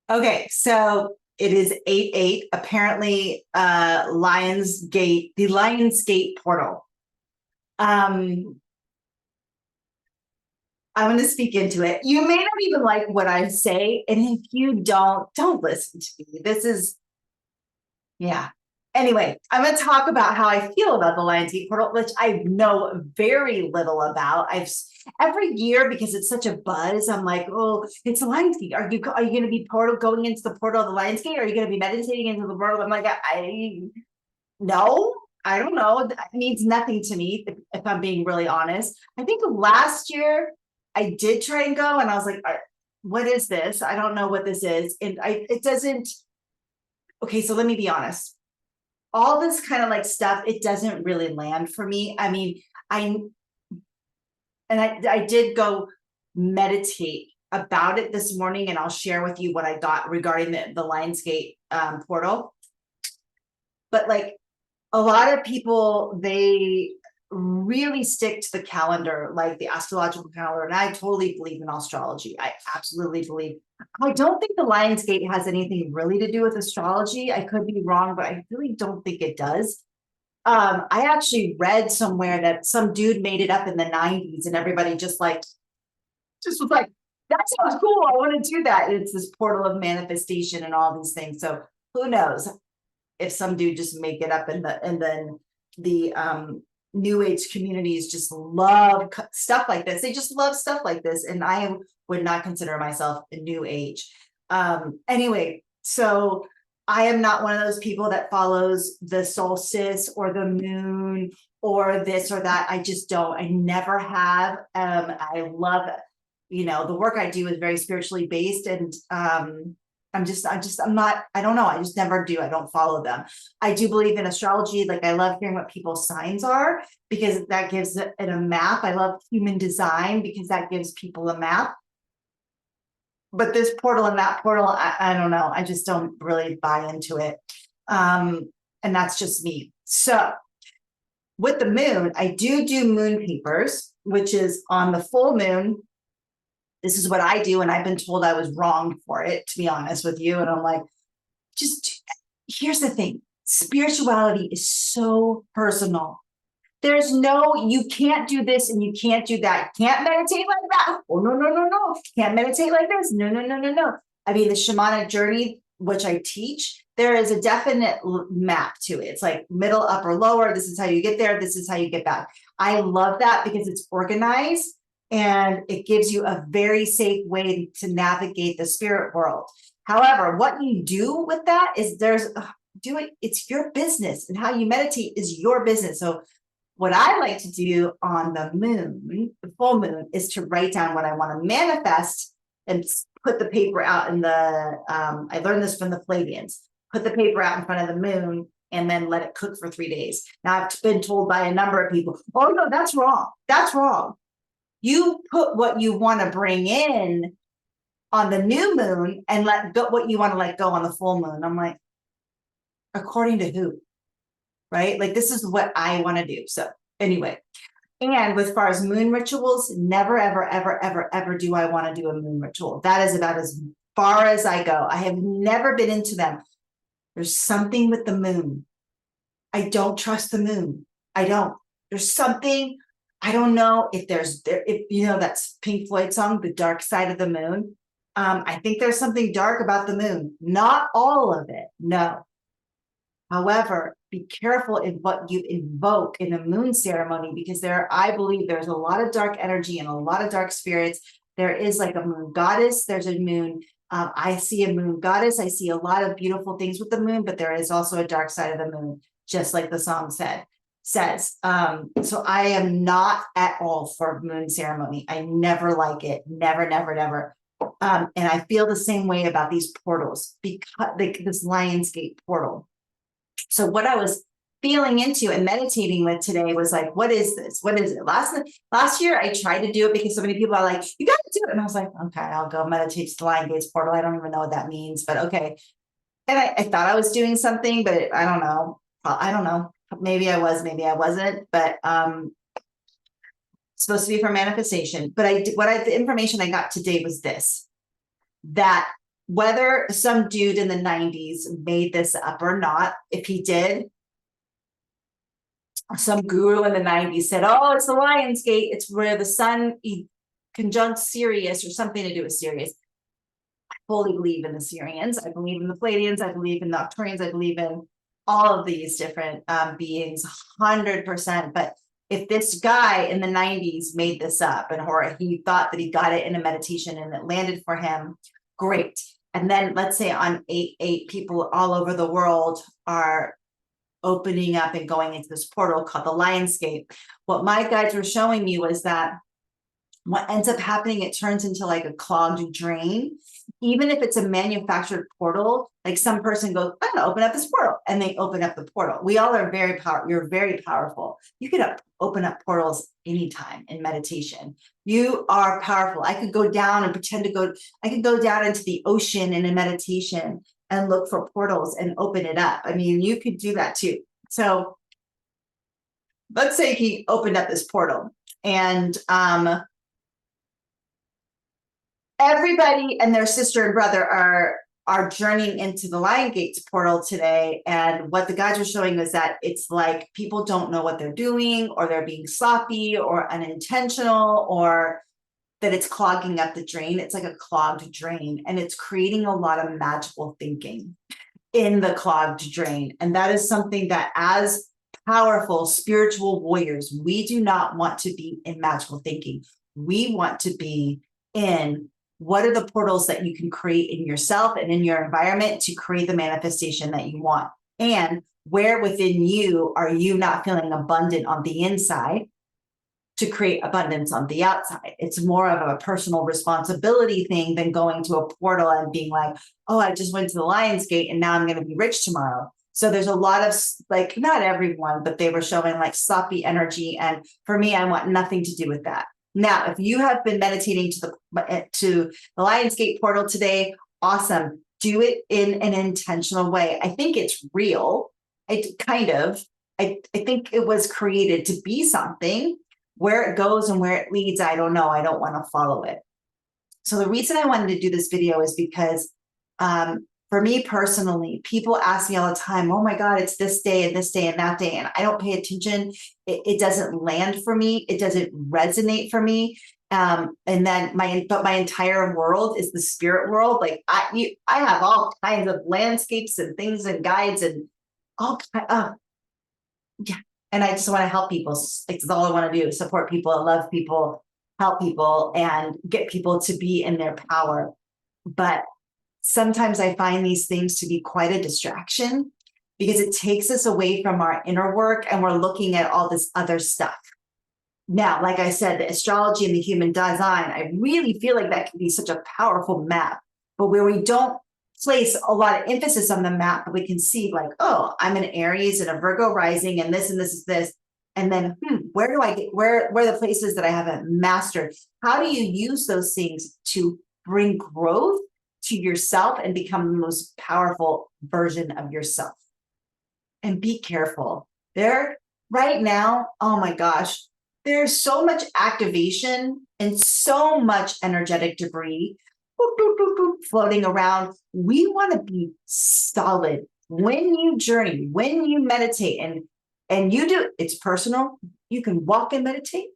Okay, so it is 8-8. Apparently, Lionsgate, the Lionsgate portal. Um, I'm going to speak into it. You may not even like what I say, and if you don't listen to me. This is, yeah. Anyway, I'm going to talk about how I feel about the Lionsgate portal, which I know very little about. Every year, because it's such a buzz, I'm like, oh, it's the Lionsgate. Are you going to be going into the portal of the Lionsgate? Are you going to be meditating into the portal? I'm like, I no, I don't know. That means nothing to me, if I'm being really honest. I think last year I did try and go, and I was like, what is this? I don't know what this is. And it doesn't, okay, so let me be honest. All this kind of like stuff, it doesn't really land for me. I mean, I, I did go meditate about it this morning, and I'll share with you what I got regarding the Lionsgate portal. But like, a lot of people, they really stick to the calendar, like the astrological calendar. And I totally believe in astrology. I absolutely believe. I don't think the Lionsgate has anything really to do with astrology. I could be wrong, but I really don't think it does. I actually read somewhere that some dude made it up in the 90s, and everybody just was like, that sounds cool. I want to do that. And it's this portal of manifestation and all these things. So who knows? If some dude just make it up, and then the new age communities just love stuff like this. They just love stuff like this, and I would not consider myself a new age. Anyway, so I am not one of those people that follows the solstice or the moon or this or that. I just don't. I never have. I love it. The work I do is very spiritually based, and I'm not, I don't know. I just never do. I don't follow them. I do believe in astrology. Like, I love hearing what people's signs are, because that gives it a map. I love human design because that gives people a map. But this portal and that portal, I don't know. I just don't really buy into it. And that's just me. So with the moon, I do moon papers, which is on the full moon. This is what I do, and I've been told I was wrong for it, to be honest with you. And I'm like, here's the thing. Spirituality is so personal. There's no, you can't do this and you can't do that. Can't meditate like that. Oh, no, no, no, no. Can't meditate like this. No, no, no, no, no. I mean, the shamanic journey, which I teach, there is a definite map to it. It's like middle, upper, lower. This is how you get there. This is how you get back. I love that because it's organized, and it gives you a very safe way to navigate the spirit world. However, what you do with that is it's your business, and how you meditate is your business. So what I like to do on the moon, the full moon, is to write down what I want to manifest and put the paper out in the, I learned this from the Pleiadians, put the paper out in front of the moon and then let it cook for 3 days. Now, I've been told by a number of people, oh, no, that's wrong. That's wrong. You put what you want to bring in on the new moon and let go what you want to let go on the full moon. I'm like, according to who? Right? Like, this is what I want to do. So anyway, and as far as moon rituals, never, ever, ever, ever, ever do I want to do a moon ritual. That is about as far as I go. I have never been into them. There's something with the moon. I don't trust the moon. I don't. There's something, I don't know if that's Pink Floyd song, The Dark Side of the Moon. I think there's something dark about the moon. Not all of it, no. However, be careful in what you invoke in a moon ceremony, because I believe there's a lot of dark energy and a lot of dark spirits. There is like a moon goddess. There's a moon. I see a moon goddess. I see a lot of beautiful things with the moon, but there is also a dark side of the moon, just like the song says. So I am not at all for moon ceremony. I never like it. Never, never, never. And I feel the same way about these portals, because this Lionsgate portal. So what I was feeling into and meditating with today was like, what is this? What is it? Last year, I tried to do it because so many people are like, you got to do it. And I was like, okay, I'll go meditate to the Lionsgate portal. I don't even know what that means, but okay. And I thought I was doing something, but I don't know. I don't know. Maybe I was, maybe I wasn't, but supposed to be for manifestation. But the information I got today was this, that whether some dude in the 90s made this up or not, if he did, some guru in the 90s said, oh, it's the Lion's Gate. It's where the sun conjuncts Sirius or something to do with Sirius. I fully believe in the Syrians. I believe in the Pleiadians. I believe in the Octurians. I believe in all of these different beings, 100%. But if this guy in the 90s made this up and or he thought that he got it in a meditation and it landed for him, great. And then let's say on 8/8, people all over the world are opening up and going into this portal called the Lion's Gate. What my guides were showing me was that what ends up happening, it turns into like a clogged drain. Even if it's a manufactured portal, like some person goes, I'm gonna open up this portal, and they open up the portal. We all are very powerful. You're very powerful. You can open up portals anytime in meditation. You are powerful. I could go down and pretend to go, I could go down into the ocean in a meditation and look for portals and open it up. I mean, you could do that too. So let's say he opened up this portal and everybody and their sister and brother are journeying into the Lion Gates portal today. And what the guides are showing is that it's like people don't know what they're doing, or they're being sloppy or unintentional, or that it's clogging up the drain. It's like a clogged drain, and it's creating a lot of magical thinking in the clogged drain. And that is something that as powerful spiritual warriors, we do not want to be in magical thinking. We want to be in what are the portals that you can create in yourself and in your environment to create the manifestation that you want? And where within you are you not feeling abundant on the inside to create abundance on the outside? It's more of a personal responsibility thing than going to a portal and being like, oh, I just went to the Lion's Gate and now I'm going to be rich tomorrow. So there's a lot of, like, not everyone, but they were showing like sloppy energy. And for me, I want nothing to do with that. Now, if you have been meditating to the Lion's Gate portal today, awesome. Do it in an intentional way. I think it's real. I think it was created to be something. Where it goes and where it leads, I don't know. I don't want to follow it. So the reason I wanted to do this video is because for me personally, people ask me all the time, oh my God, it's this day and this day and that day. And I don't pay attention. It doesn't land for me. It doesn't resonate for me. And then my entire world is the spirit world. Like I have all kinds of landscapes and things and guides and all yeah. And I just want to help people. It's all I want to do, support people, love people, help people, and get people to be in their power. But sometimes I find these things to be quite a distraction because it takes us away from our inner work and we're looking at all this other stuff. Now, like I said, the astrology and the human design, I really feel like that can be such a powerful map, but where we don't place a lot of emphasis on the map, we can see like, oh, I'm an Aries and a Virgo rising and this is this. And then where do I get, where are the places that I haven't mastered? How do you use those things to bring growth to yourself and become the most powerful version of yourself? And be careful. There, right now, oh my gosh, there's so much activation and so much energetic debris boop, boop, boop, boop, floating around. We want to be solid when you journey, when you meditate, and you do, it's personal. You can walk and meditate.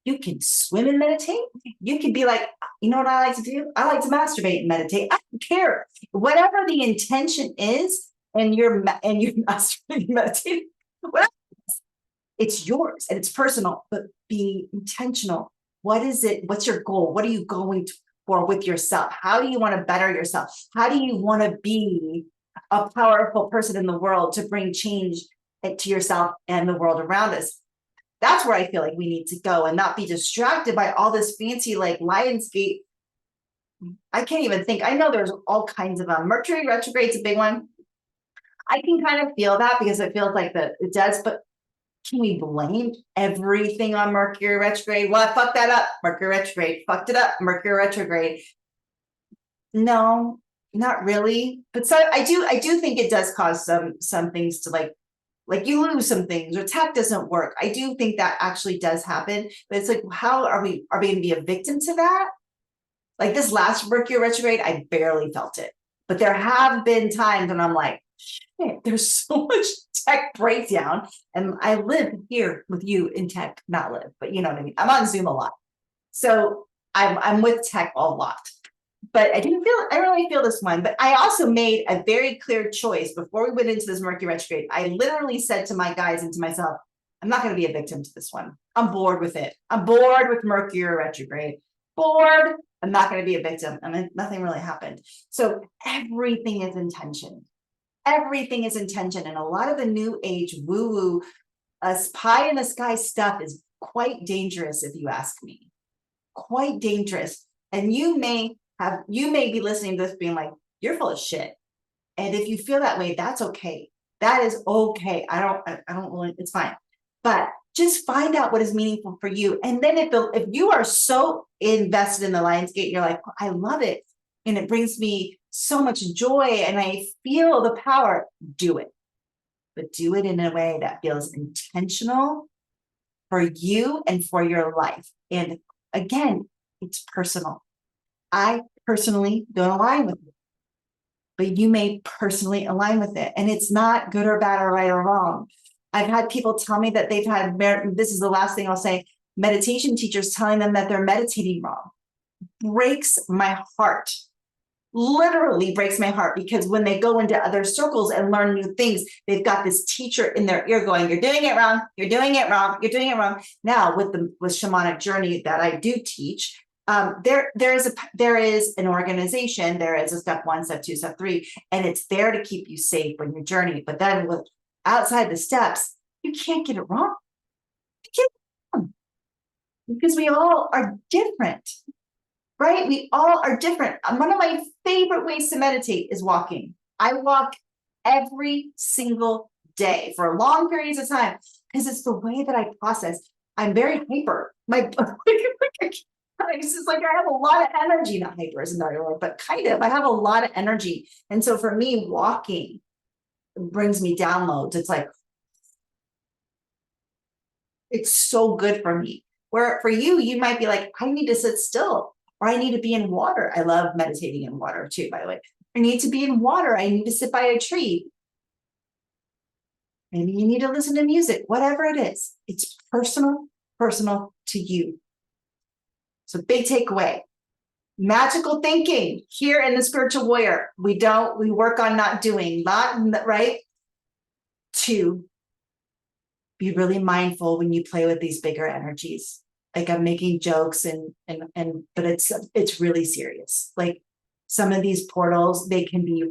You can swim and meditate. You can be like, you know what I like to do? I like to masturbate and meditate. I don't care. Whatever the intention is, and you're masturbating, meditating, whatever, it's yours and it's personal, but be intentional. What is it? What's your goal? What are you going to for with yourself? How do you want to better yourself? How do you want to be a powerful person in the world to bring change to yourself and the world around us? That's where I feel like we need to go and not be distracted by all this fancy like Lionsgate. I can't even think. I know there's all kinds of Mercury retrograde's a big one. I can kind of feel that because it feels like it does, but can we blame everything on Mercury retrograde? Well, I fucked that up. Mercury retrograde fucked it up. Mercury retrograde. No, not really. But so I do think it does cause some things to like you lose some things or tech doesn't work. I do think that actually does happen. But it's like, how are we going to be a victim to that? Like this last Mercury retrograde, I barely felt it. But there have been times when I'm like, shit, there's so much tech breakdown. And I live here with you in tech, not live, but you know what I mean? I'm on Zoom a lot. So I'm with tech a lot. But I really feel this one. But I also made a very clear choice before we went into this Mercury retrograde. I literally said to my guys and to myself, I'm not going to be a victim to this one. I'm bored with it. I'm bored with Mercury retrograde. Bored. I'm not going to be a victim. I mean, nothing really happened. So everything is intention. Everything is intention. And a lot of the new age woo-woo, pie in the sky stuff is quite dangerous, if you ask me. Quite dangerous. And you may be listening to this being like, you're full of shit. And if you feel that way, that's okay. That is okay. I don't really, it's fine. But just find out what is meaningful for you. And then if you are so invested in the Lionsgate, you're like, I love it. And it brings me so much joy and I feel the power, do it. But do it in a way that feels intentional for you and for your life. And again, it's personal. I personally don't align with it, but you may personally align with it. And it's not good or bad or right or wrong. I've had people tell me that they've had, this is the last thing I'll say, meditation teachers telling them that they're meditating wrong. Breaks my heart. Literally breaks my heart, because when they go into other circles and learn new things, they've got this teacher in their ear going, you're doing it wrong, you're doing it wrong, you're doing it wrong. Now with shamanic journey that I do teach, there is an organization, there is a step 1, step 2, step 3, and it's there to keep you safe when you journey. But then with outside the steps, you can't get it wrong. You can't get it wrong. Because we all are different. Right? We all are different. One of my favorite ways to meditate is walking. I walk every single day for long periods of time because it's the way that I process. I'm very hyper. It's just like I have a lot of energy, not hyper isn't the right word, but kind of. I have a lot of energy. And so for me, walking brings me downloads. It's like, it's so good for me. Where for you, you might be like, I need to sit still. Or I need to be in water. I love meditating in water too, by the way. I need to be in water. I need to sit by a tree. Maybe you need to listen to music, whatever it is. It's personal to you. So big takeaway. Magical thinking here in the Spiritual Warrior. We work on not doing, right? 2, be really mindful when you play with these bigger energies. Like I'm making jokes but it's really serious. Like some of these portals, they can be,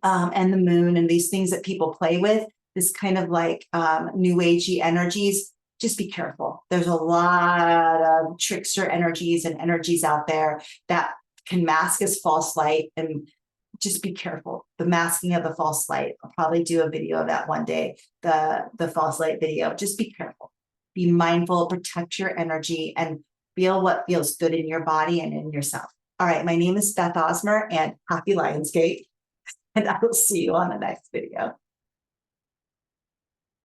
and the moon and these things that people play with, this kind of like new agey energies, just be careful. There's a lot of trickster energies and energies out there that can mask as false light, and just be careful. The masking of the false light. I'll probably do a video of that one day, the false light video. Just be careful. Be mindful, protect your energy, and feel what feels good in your body and in yourself. All right, my name is Beth Osmer, and happy Lionsgate, and I will see you on the next video.